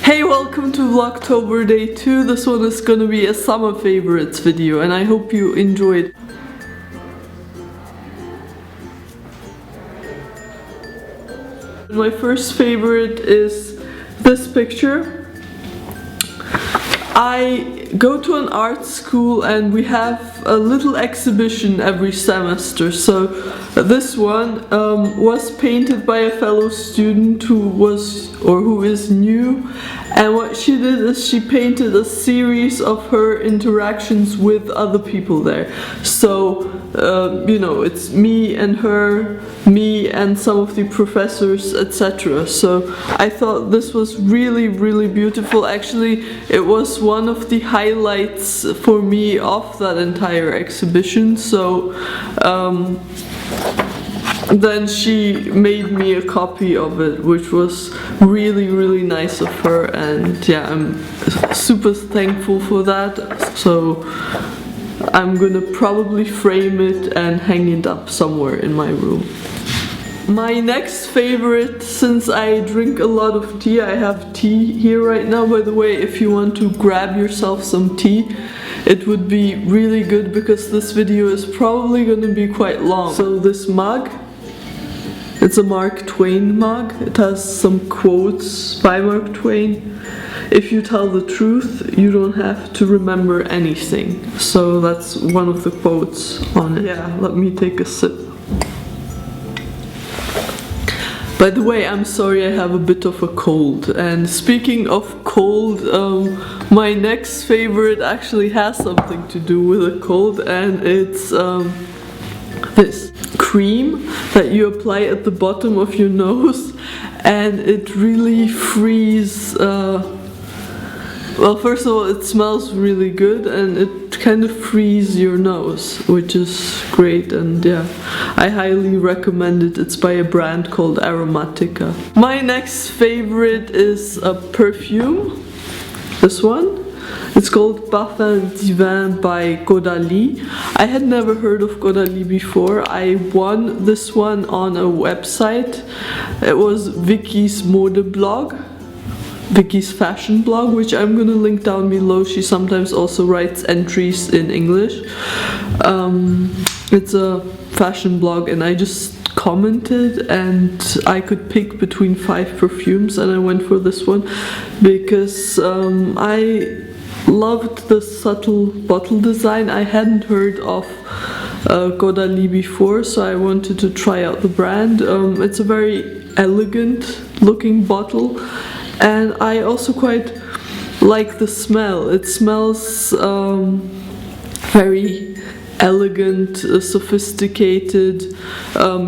Hey, welcome to Vlogtober Day 2. This one is gonna be a summer favorites video and I hope you enjoyed. My first favorite is this picture. I go to an art school and we have a little exhibition every semester. So this one was painted by a fellow student who is new, and what she did is she painted a series of her interactions with other people there. So you know, it's me and her, me and some of the professors, etc. So I thought this was really beautiful. Actually, it was one of the highlights for me of that entire exhibition. So then she made me a copy of it, which was really nice of her, and yeah, I'm super thankful for that. So I'm gonna probably frame it and hang it up somewhere in my room. My next favorite, since I drink a lot of tea, I have tea here right now, by the way. If you want to grab yourself some tea, it would be really good because this video is probably gonna be quite long. So this mug, it's a Mark Twain mug. It has some quotes by Mark Twain. If you tell the truth, you don't have to remember anything. So that's one of the quotes on it. Yeah, let me take a sip. By the way, I'm sorry, I have a bit of a cold. And speaking of cold, my next favorite actually has something to do with a cold, and it's this cream that you apply at the bottom of your nose, and it really frees. Well, first of all, it smells really good and it kind of frees your nose, which is great, and yeah, I highly recommend it. It's by a brand called Aromatica. My next favorite is a perfume, this one. It's called Parfum Divin by Caudalie. I had never heard of Caudalie before. I won this one on a website. It was Vicky's mode blog. Vicky's fashion blog, which I'm gonna link down below. She sometimes also writes entries in English. It's a fashion blog, and I just commented and I could pick between 5 perfumes, and I went for this one because I loved the subtle bottle design. I hadn't heard of Caudalie before, so I wanted to try out the brand. It's a very elegant looking bottle, and I also quite like the smell. It smells very elegant, sophisticated.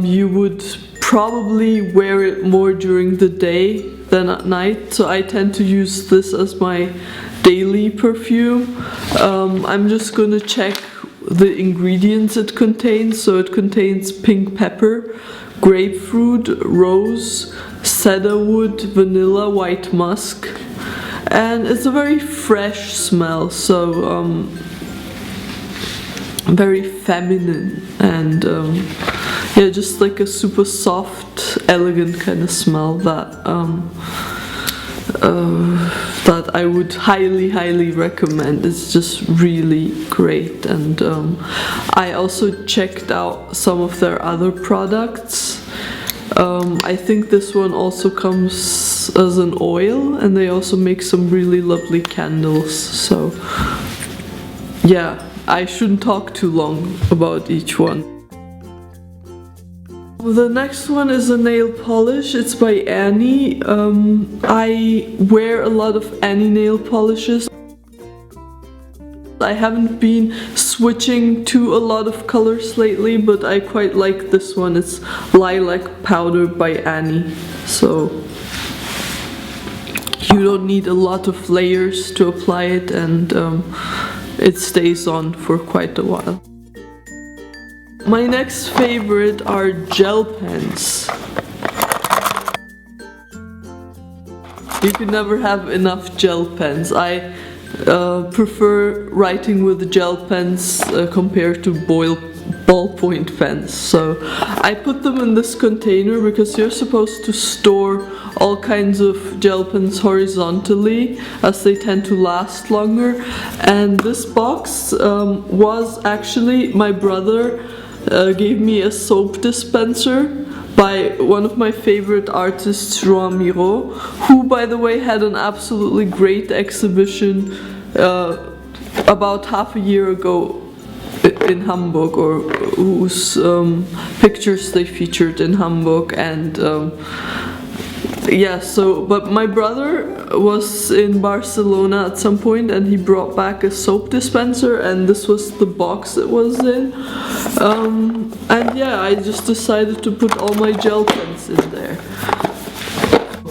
You would probably wear it more during the day than at night, so I tend to use this as my daily perfume. I'm just gonna check the ingredients it contains. So it contains pink pepper, grapefruit, rose, cedarwood, vanilla, white musk, and it's a very fresh smell, so very feminine, and yeah, just like a super soft, elegant kind of smell that that I would highly recommend. It's just really great, and I also checked out some of their other products. I think this one also comes as an oil, and they also make some really lovely candles. So yeah, I shouldn't talk too long about each one. The next one is a nail polish. It's by Annie. I wear a lot of Annie nail polishes. I haven't been switching to a lot of colors lately, but I quite like this one. It's Lilac Powder by Annie. So you don't need a lot of layers to apply it, and it stays on for quite a while. My next favorite are gel pens. You can never have enough gel pens. I prefer writing with gel pens compared to ballpoint pens. So I put them in this container because you're supposed to store all kinds of gel pens horizontally as they tend to last longer. And this box was actually, my brother gave me a soap dispenser by one of my favorite artists, Joan Miro, who, by the way, had an absolutely great exhibition about half a year ago in Hamburg, or whose pictures they featured in Hamburg. And yeah, so, but my brother was in Barcelona at some point and he brought back a soap dispenser, and this was the box it was in. And yeah, I just decided to put all my gel pens in there.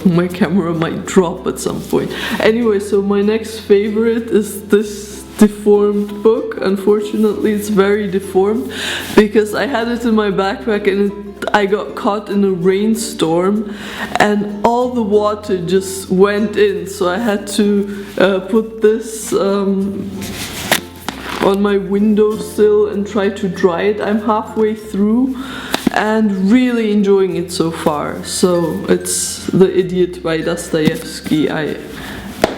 My camera might drop at some point. Anyway, so my next favorite is this deformed book. Unfortunately, it's very deformed because I had it in my backpack and I got caught in a rainstorm and all the water just went in, so I had to put this on my windowsill and try to dry it. I'm halfway through and really enjoying it so far. So it's The Idiot by Dostoevsky. I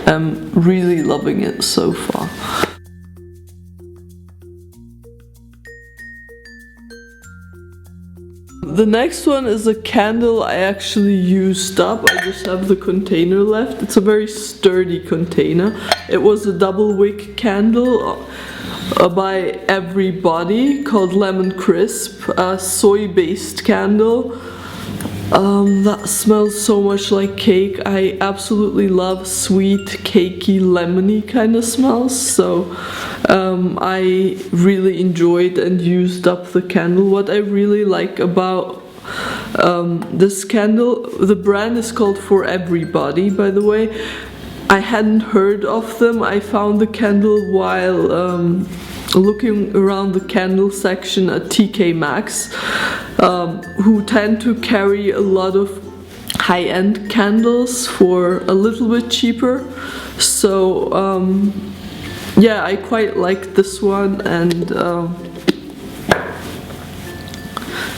am really loving it so far. The next one is a candle I actually used up. I just have the container left. It's a very sturdy container. It was a double wick candle by Everybody called Lemon Crisp, a soy-based candle. That smells so much like cake. I absolutely love sweet, cakey, lemony kind of smells, so I really enjoyed and used up the candle. What I really like about this candle, the brand is called For Everybody, by the way. I hadn't heard of them. I found the candle while looking around the candle section at TK Maxx, who tend to carry a lot of high-end candles for a little bit cheaper. So yeah, I quite like this one, and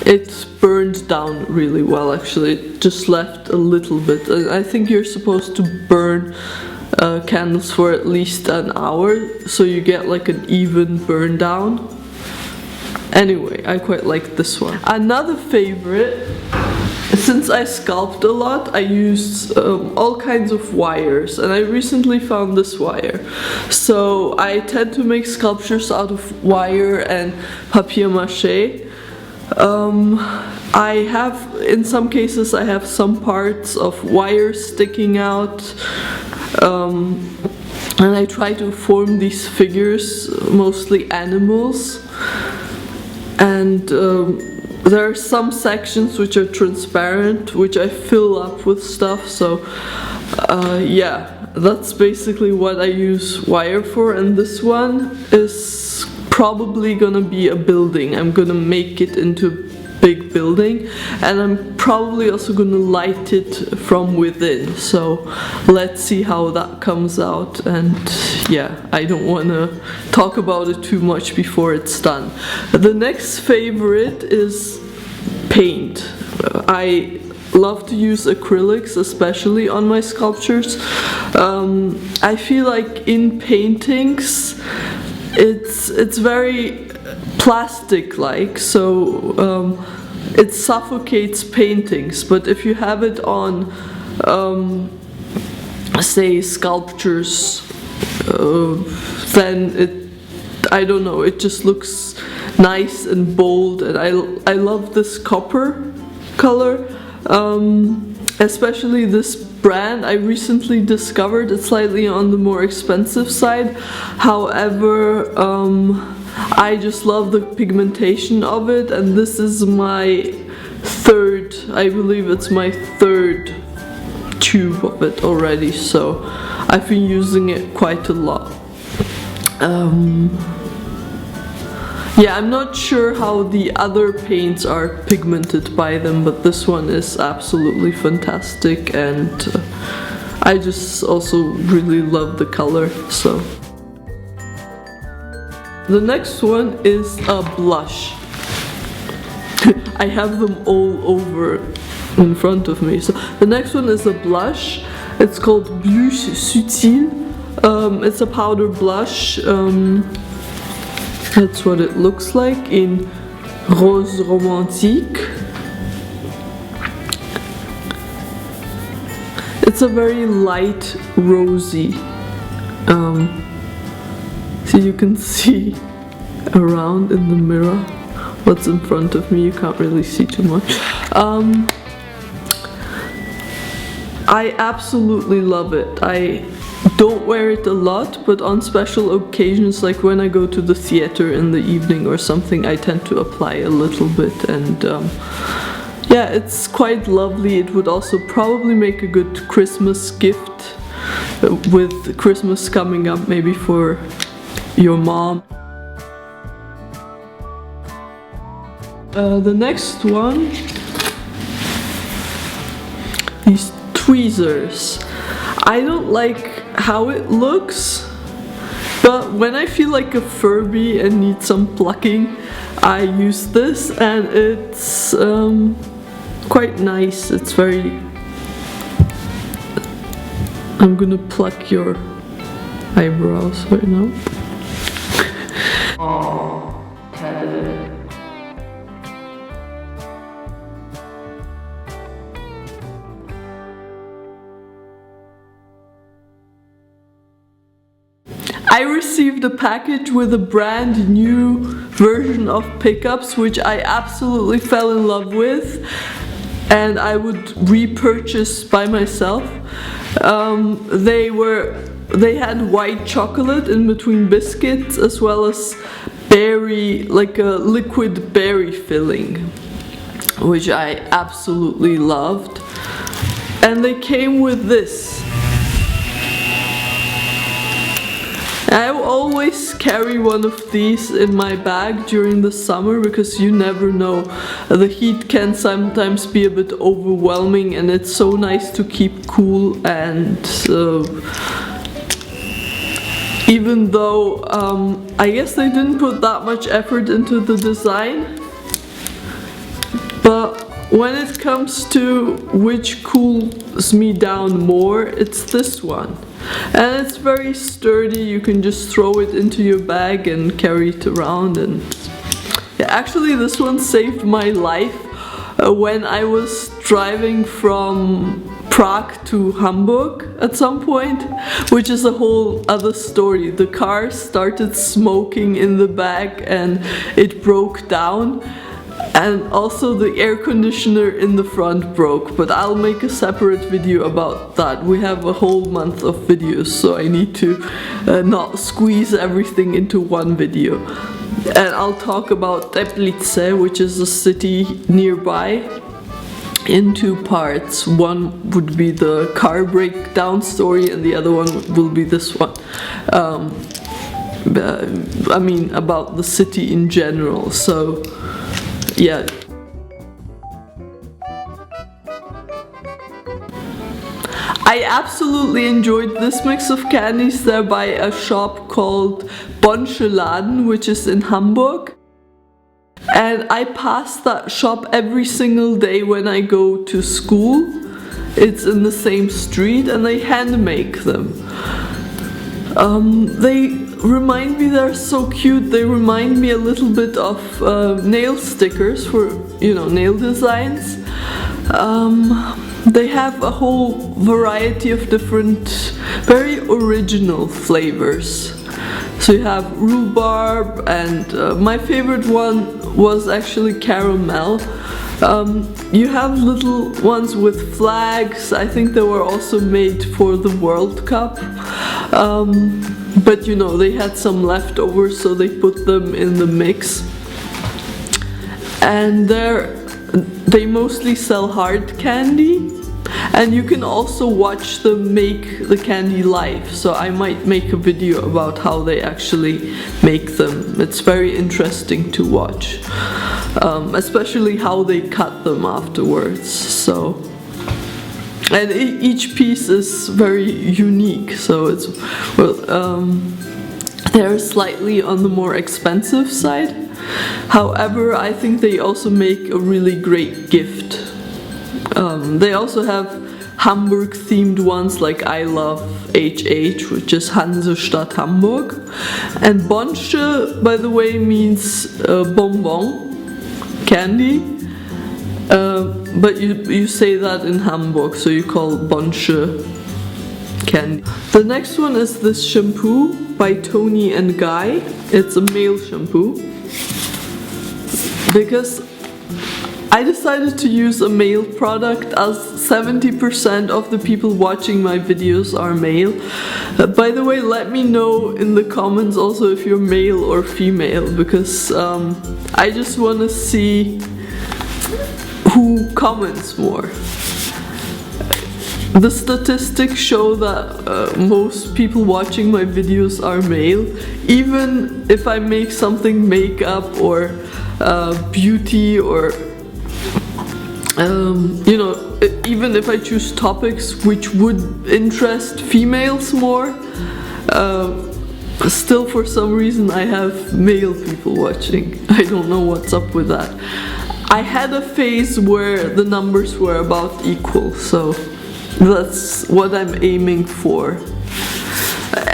it burned down really well actually. It just left a little bit. I think you're supposed to burn candles for at least an hour so you get like an even burn down. Anyway, I quite like this one. Another favorite, since I sculpt a lot, I used all kinds of wires, and I recently found this wire. So I tend to make sculptures out of wire and papier-mâché. I have, in some cases, I have some parts of wire sticking out, and I try to form these figures, mostly animals. And there are some sections which are transparent, which I fill up with stuff. So yeah, that's basically what I use wire for. And this one is probably gonna be a building. I'm gonna make it into a big building, and I'm probably also gonna light it from within. So let's see how that comes out. And yeah, I don't want to talk about it too much before it's done. The next favorite is paint. I love to use acrylics, especially on my sculptures. I feel like in paintings it's very plastic-like, so it suffocates paintings. But if you have it on say sculptures, then I don't know, it just looks nice and bold, and I love this copper color, especially this brand I recently discovered. It's slightly on the more expensive side, however I just love the pigmentation of it, and this is my third, I believe it's my third tube of it already, so I've been using it quite a lot. Yeah, I'm not sure how the other paints are pigmented by them, but this one is absolutely fantastic, and I just also really love the color. So the next one is a blush. I have them all over in front of me. So the next one is a blush. It's called Blush Sutil. It's a powder blush. That's what it looks like in Rose Romantique. It's a very light rosy. So you can see around in the mirror what's in front of me. You can't really see too much. I absolutely love it. I don't wear it a lot, but on special occasions, like when I go to the theater in the evening or something, I tend to apply a little bit, and yeah, it's quite lovely. It would also probably make a good Christmas gift with Christmas coming up, maybe for your mom. The next one, these tweezers. I don't like how it looks, but when I feel like a Furby and need some plucking, I use this, and it's quite nice. It's very... I'm gonna pluck your eyebrows right now. Oh, I received a package with a brand new version of pickups, which I absolutely fell in love with, and I would repurchase by myself. They had white chocolate in between biscuits, as well as berry, like a liquid berry filling, which I absolutely loved. And they came with this. I always carry one of these in my bag during the summer, because you never know. The heat can sometimes be a bit overwhelming, and it's so nice to keep cool. And even though I guess they didn't put that much effort into the design, but when it comes to which cools me down more, it's this one. And it's very sturdy. You can just throw it into your bag and carry it around. And yeah, actually this one saved my life when I was driving from Prague to Hamburg at some point, which is a whole other story. The car started smoking in the back and it broke down. And also the air conditioner in the front broke, but I'll make a separate video about that. We have a whole month of videos, so I need to not squeeze everything into one video. And I'll talk about Teplice, which is a city nearby, in two parts. One would be the car breakdown story, and the other one will be this one. I mean, about the city in general. So yeah. I absolutely enjoyed this mix of candies. They're by a shop called Bonscheladen, which is in Hamburg. And I pass that shop every single day when I go to school. It's in the same street, and they hand make them. They remind me, they're so cute. They remind me a little bit of nail stickers for, you know, nail designs. They have a whole variety of different, very original flavors. So you have rhubarb, and my favorite one was actually caramel. You have little ones with flags. I think they were also made for the World Cup. But you know, they had some leftovers, so they put them in the mix. And they mostly sell hard candy, and you can also watch them make the candy live. So I might make a video about how they actually make them. It's very interesting to watch, especially how they cut them afterwards. So, and each piece is very unique, so it's, well, they're slightly on the more expensive side. However, I think they also make a really great gift. They also have Hamburg themed ones like I love HH, which is Hansestadt Hamburg. And Bonsche, by the way, means bonbon, candy. But you say that in Hamburg, so you call Bonsche candy. The next one is this shampoo by Toni and Guy. It's a male shampoo because I decided to use a male product as 70% of the people watching my videos are male. By the way, let me know in the comments also if you're male or female, because I just want to see who comments more. The statistics show that most people watching my videos are male. Even if I make something makeup or beauty or you know, even if I choose topics which would interest females more, still for some reason I have male people watching. I don't know what's up with that. I had a phase where the numbers were about equal, so that's what I'm aiming for.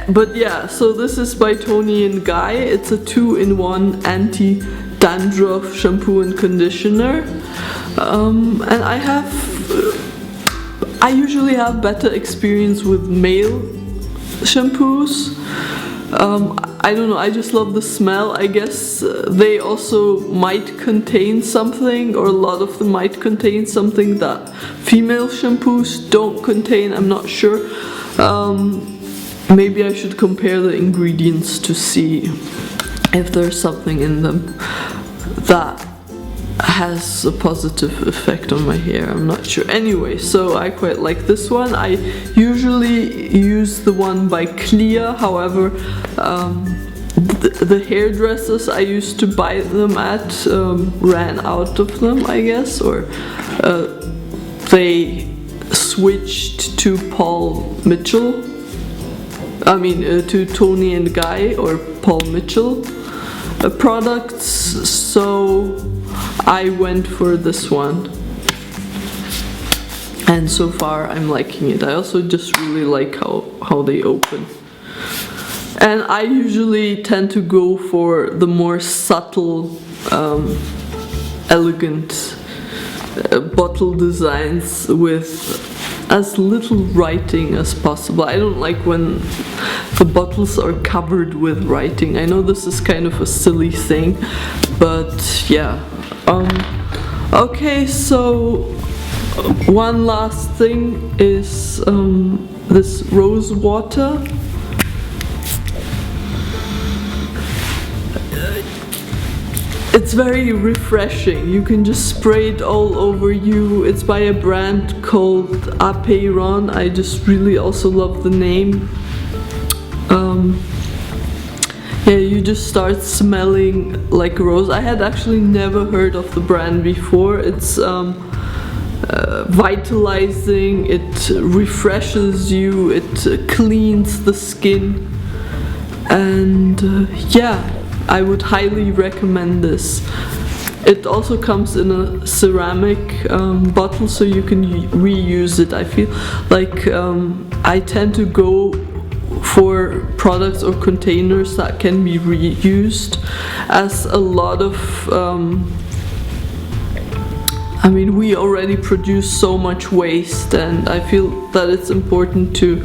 But yeah, so this is by Toni and Guy. It's a 2-in-1 anti-dandruff shampoo and conditioner. And I usually have better experience with male shampoos. I don't know, I just love the smell. I guess they also might contain something, or a lot of them might contain something that female shampoos don't contain. I'm not sure. Maybe I should compare the ingredients to see if there's something in them that has a positive effect on my hair. I'm not sure. Anyway, so I quite like this one. I usually use the one by Clear. However, the hairdressers I used to buy them at ran out of them, I guess, or they switched to Paul Mitchell. I mean to Toni and Guy or Paul Mitchell products, so I went for this one, and so far I'm liking it. I also just really like how they open, and I usually tend to go for the more subtle, elegant bottle designs with as little writing as possible. I don't like when the bottles are covered with writing. I know this is kind of a silly thing, but yeah. Okay, so one last thing is this rose water. It's very refreshing. You can just spray it all over you. It's by a brand called Apeiron. I just really also love the name. Yeah, you just start smelling like rose. I had actually never heard of the brand before. It's vitalizing, it refreshes you, it cleans the skin, and yeah, I would highly recommend this. It also comes in a ceramic bottle, so you can reuse it. I feel like I tend to go for products or containers that can be reused, as a lot of I mean, we already produce so much waste, and I feel that it's important to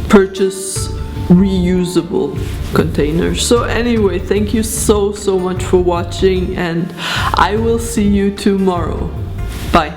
purchase reusable containers. So anyway, thank you so much for watching, and I will see you tomorrow. Bye.